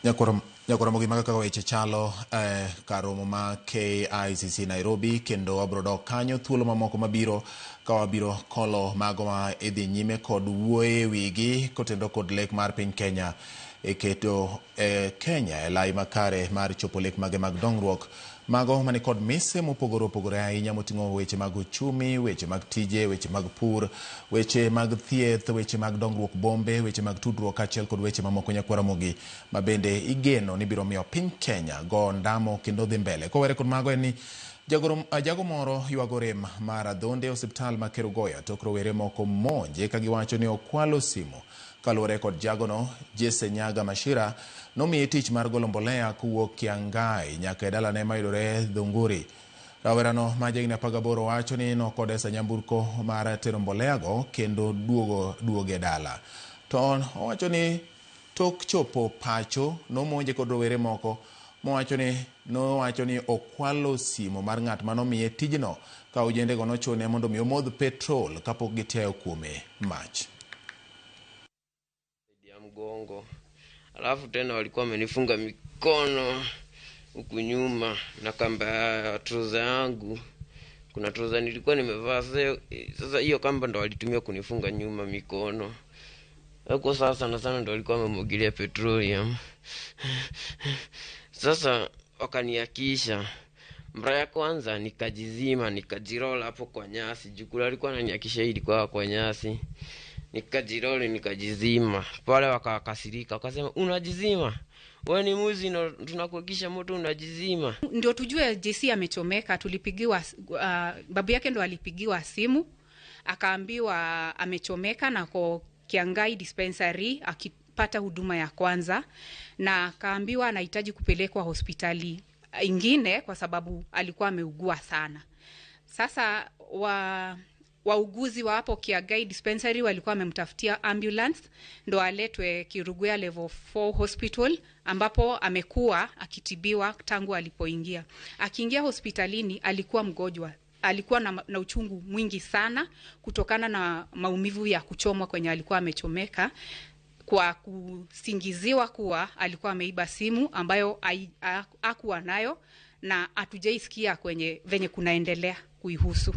Nyakora mogi maga weche chalo karomo ma KICC Nairobi kendo abrodok kanyo thuolo mamoko mabiro ka wabiro kolo mago ma idhi nyime kod wuoye wigi kotendo kod lek mar piny Kenya keto Kenya lai makare mar chopo lek mage mag dongruok mago mani kod mise mopogore opogore ahinya moting'o weche mag uchumi, weche mag tije, weche mag pur, weche mag thieth, weche mag dongruok bombe, weche mag tudruok achiel kod weche mamoko nyakwara mogi mabende igeno ni biro miyo piny Kenya go ndamo kendo dhi mbele. Kowere kod mago ni jago moro yuago rem mar adhonde osiptal ma Kerugoya tok rowere moko monje ka giwacho ni okwalo simu. Kaluwore kod jagono, Jesse Nyaga Mashira nomiye tich mar golo mbolea kuwuok Kiangai nyaka e dalane mayudore Dhunguri. Rawerano ma jahigni 18 wacho ni nokodesa nyamburko mar tero mboleago kendo duoge dala. To owacho ni tok chopo pacho nomonje kod rowere moko mowacho ni okwalo simu mar ng'at manomiye tijno ka ojendego nochune mondo mi omodh petrol kapok gitiayo kuome mach. Mgongo. Alafu tena walikuwa wamenifunga mikono huku nyuma na kamba ya trouser yangu. Kuna trouser nilikuwa nimevaa, sasa hiyo kamba ndo walitumia kunifunga nyuma mikono. Huko sasa sana ndo walikuwa wamemwagilia petroleum. Sasa wakaniakisha. Mara ya kwanza nikajizima, nikajirola hapo kwa nyasi. Jukula alikuwa ananiakisha ilikuwa kwa nyasi. Nikajiroli nikajizima. Pale wakakasirika wakasema unajizima, wewe ni mwizi na tunakuakisha moto unajizima. Ndio tujue JC amechomeka. Tulipigiwa babu yake ndo alipigiwa simu akaambiwa amechomeka na kwa Kiangai dispensary akipata huduma ya kwanza, na akaambiwa anahitaji kupelekwa hospitali ingine kwa sababu alikuwa ameugua sana. Sasa wauguzi wa hapo Kiangai dispensary walikuwa wamemtafutia ambulance ndo aletwe Kerugoya level 4 hospital ambapo amekuwa akitibiwa tangu alipoingia. Akiingia hospitalini alikuwa mgonjwa. Alikuwa na uchungu mwingi sana kutokana na maumivu ya kuchomwa kwenye alikuwa amechomeka, kwa kusingiziwa kuwa alikuwa ameiba simu ambayo hakuwa nayo na hatujaisikia venye kunaendelea kuihusu.